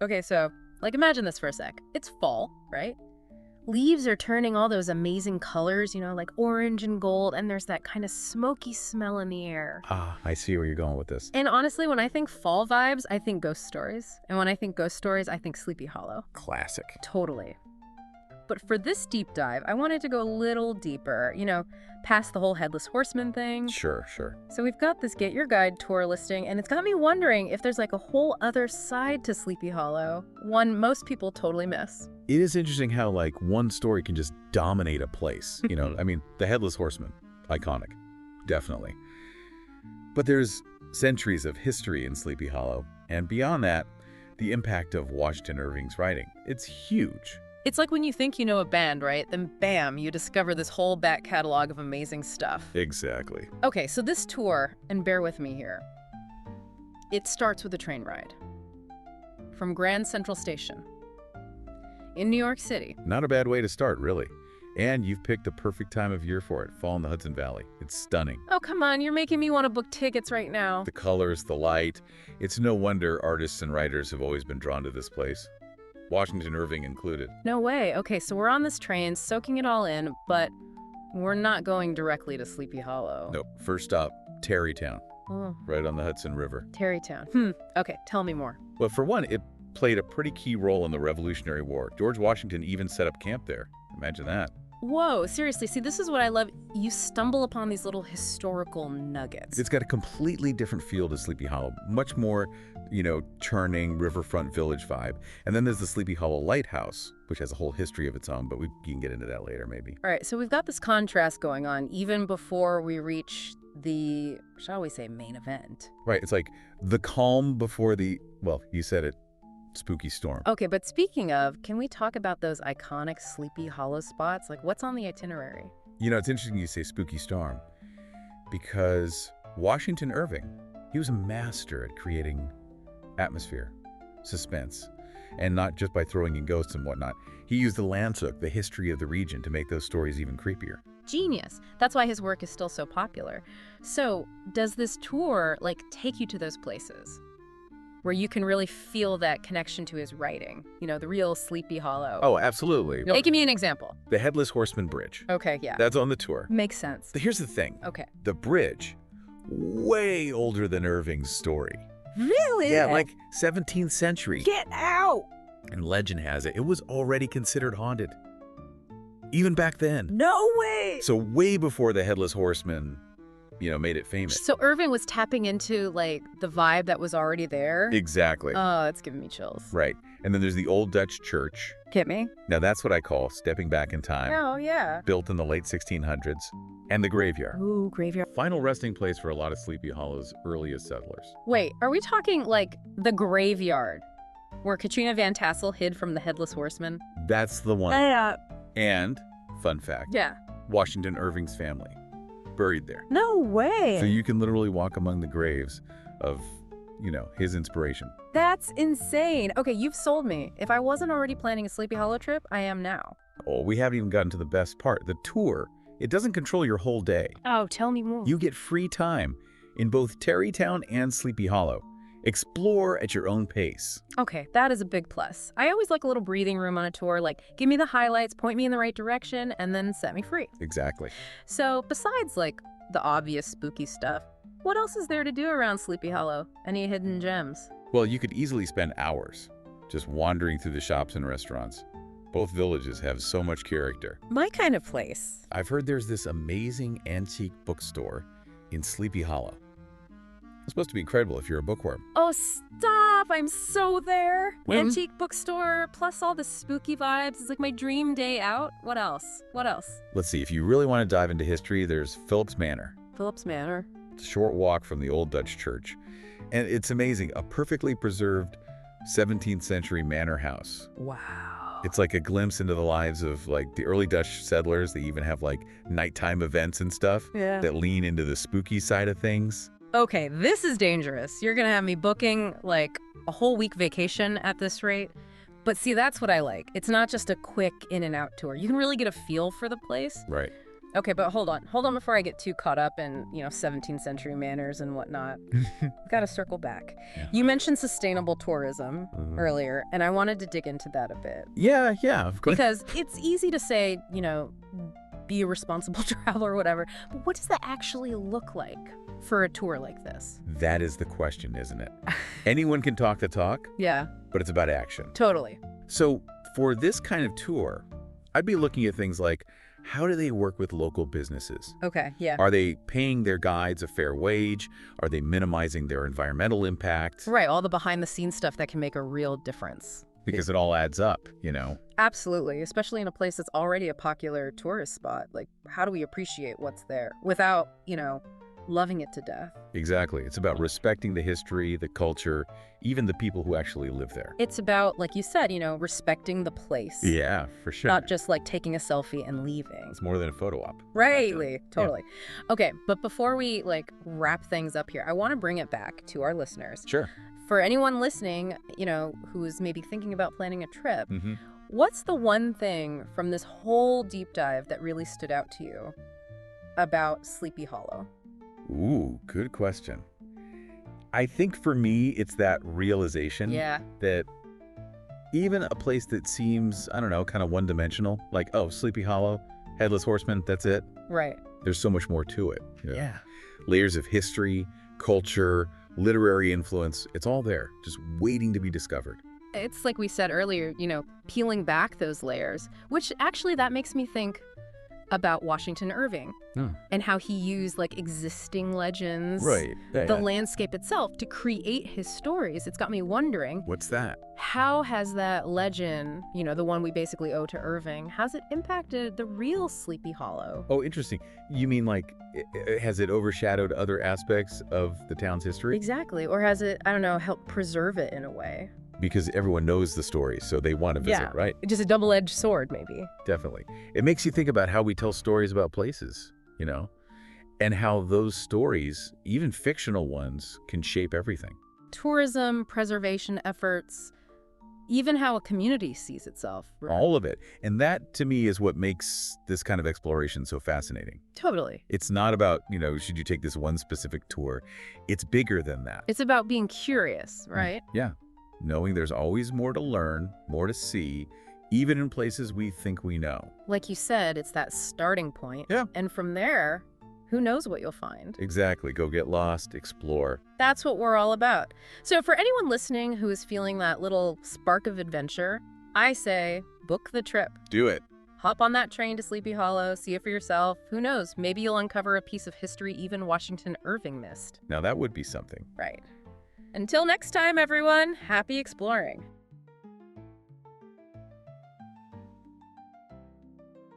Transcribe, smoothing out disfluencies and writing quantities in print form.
Okay, so, like, imagine this for a sec. It's fall, right? Leaves are turning all those amazing colors, like orange and gold, and there's that kind of smoky smell in the air. Ah, I see where you're going with this. And honestly, when I think fall vibes, I think ghost stories. And when I think ghost stories, I think Sleepy Hollow. Classic. Totally. But for this deep dive, I wanted to go a little deeper, past the whole Headless Horseman thing. Sure. So we've got this Get Your Guide tour listing, and it's got me wondering if there's like a whole other side to Sleepy Hollow, one most people totally miss. It is interesting how, like, one story can just dominate a place. I mean, the Headless Horseman, iconic, definitely. But there's centuries of history in Sleepy Hollow, and beyond that, the impact of Washington Irving's writing. It's huge. It's like when you think you know a band, right? Then bam, you discover this whole back catalog of amazing stuff. Exactly. Okay, so this tour, and bear with me here, it starts with a train ride from Grand Central Station in New York City. Not a bad way to start, really. And you've picked the perfect time of year for it, fall in the Hudson Valley. It's stunning. Oh, come on, you're making me want to book tickets right now. The colors, the light. It's no wonder artists and writers have always been drawn to this place. Washington Irving included. No way. Okay, so we're on this train, soaking it all in, but we're not going directly to Sleepy Hollow. No, first stop, Tarrytown, Oh, right on the Hudson River. Tarrytown. Okay, tell me more. Well, for one, it played a pretty key role in the Revolutionary War. George Washington even set up camp there. Imagine that. Whoa, seriously, see, this is what I love. You stumble upon these little historical nuggets. It's got a completely different feel to Sleepy Hollow. Much more, churning riverfront village vibe. And then there's the Sleepy Hollow Lighthouse, which has a whole history of its own, but you can get into that later, maybe. All right, so we've got this contrast going on even before we reach the, shall we say, main event. Right, it's like the calm before the, well, you said it, spooky storm. Okay, but speaking of, can we talk about those iconic Sleepy Hollow spots? Like, what's on the itinerary? It's interesting you say spooky storm, because Washington Irving, he was a master at creating atmosphere, suspense, and not just by throwing in ghosts and whatnot. He used the Landshook, the history of the region, to make those stories even creepier. Genius. That's why his work is still so popular. So, does this tour, take you to those places where you can really feel that connection to his writing? The real Sleepy Hollow. Oh, absolutely. Hey, give me an example. The Headless Horseman Bridge. Okay, yeah. That's on the tour. Makes sense. Here's the thing. Okay. The bridge, way older than Irving's story. Really? Yeah, like 17th century. Get out! And legend has it, it was already considered haunted. Even back then. No way! So way before the Headless Horseman, made it famous. So Irving was tapping into, the vibe that was already there? Exactly. Oh, that's giving me chills. Right. And then there's the Old Dutch Church. Hit me? Now that's what I call stepping back in time. Oh, yeah. Built in the late 1600s. And the graveyard. Ooh, graveyard. Final resting place for a lot of Sleepy Hollow's earliest settlers. Wait, are we talking, the graveyard? Where Katrina Van Tassel hid from the Headless Horseman? That's the one. Yeah. And, fun fact, Yeah. Washington Irving's family, buried there. No way! So you can literally walk among the graves of, his inspiration. That's insane. Okay, you've sold me. If I wasn't already planning a Sleepy Hollow trip, I am now. Oh, we haven't even gotten to the best part. The tour, it doesn't control your whole day. Oh, tell me more. You get free time in both Tarrytown and Sleepy Hollow. Explore at your own pace. Okay, that is a big plus. I always like a little breathing room on a tour, give me the highlights, point me in the right direction, and then set me free. Exactly. So, besides, the obvious spooky stuff, what else is there to do around Sleepy Hollow? Any hidden gems? Well, you could easily spend hours just wandering through the shops and restaurants. Both villages have so much character. My kind of place. I've heard there's this amazing antique bookstore in Sleepy Hollow. It's supposed to be incredible if you're a bookworm. Oh, stop! I'm so there. When? Antique bookstore, plus all the spooky vibes. It's like my dream day out. What else? What else? Let's see, if you really want to dive into history, there's Phillips Manor. Phillips Manor. It's a short walk from the Old Dutch Church. And it's amazing, a perfectly preserved 17th century manor house. Wow. It's like a glimpse into the lives of the early Dutch settlers. They even have nighttime events and stuff Yeah. that lean into the spooky side of things. Okay, this is dangerous. You're gonna have me booking a whole week vacation at this rate. But see, that's what I like. It's not just a quick in and out tour. You can really get a feel for the place. Right. Okay, but hold on. Hold on before I get too caught up in, 17th century manners and whatnot. Got to circle back. Yeah. You mentioned sustainable tourism Mhm. earlier, and I wanted to dig into that a bit. Yeah, of course. Because it's easy to say, be a responsible traveler or whatever, but what does that actually look like for a tour like this? That is the question, isn't it? Anyone can talk the talk, Yeah, but it's about action. totally. So for this kind of tour, I'd be looking at things like, how do they work with local businesses? Okay, yeah. Are they paying their guides a fair wage? Are they minimizing their environmental impact? Right, all the behind-the-scenes stuff that can make a real difference. Because it all adds up, Absolutely, especially in a place that's already a popular tourist spot. Like, how do we appreciate what's there without, loving it to death? Exactly. It's about respecting the history, the culture, even the people who actually live there. It's about, like you said, respecting the place. Yeah, for sure. Not just like taking a selfie and leaving. It's more than a photo op. Right, Actually. totally. Okay, but before we wrap things up here, I want to bring it back to our listeners. Sure. For anyone listening, who's maybe thinking about planning a trip, Mm-hmm. what's the one thing from this whole deep dive that really stood out to you about Sleepy Hollow? Ooh, good question. I think for me, it's that realization Yeah. that even a place that seems, I don't know, kind of one-dimensional, like, oh, Sleepy Hollow, Headless Horseman, that's it. Right. There's so much more to it. Yeah. Layers of history, culture, literary influence, it's all there, just waiting to be discovered. It's like we said earlier, peeling back those layers, which actually that makes me think about Washington Irving Oh. and how he used existing legends, the landscape itself to create his stories. It's got me wondering, What's that? how has that legend, the one we basically owe to Irving, has it impacted the real Sleepy Hollow? Oh, interesting. You mean has it overshadowed other aspects of the town's history? Exactly. Or has it, I don't know, helped preserve it in a way? Because everyone knows the story, so they want to visit, Yeah. right? Just a double-edged sword, maybe. Definitely. It makes you think about how we tell stories about places, and how those stories, even fictional ones, can shape everything. Tourism, preservation efforts, even how a community sees itself. All of it. And that, to me, is what makes this kind of exploration so fascinating. Totally. It's not about, should you take this one specific tour? It's bigger than that. It's about being curious, right? Yeah. Knowing there's always more to learn, more to see, even in places we think we know. Like you said, it's that starting point. Yeah. And from there, who knows what you'll find? Exactly. Go get lost, explore. That's what we're all about. So for anyone listening who is feeling that little spark of adventure, I say book the trip. Do it. Hop on that train to Sleepy Hollow, see it for yourself. Who knows? Maybe you'll uncover a piece of history even Washington Irving missed. Now that would be something. Right. Until next time, everyone, happy exploring.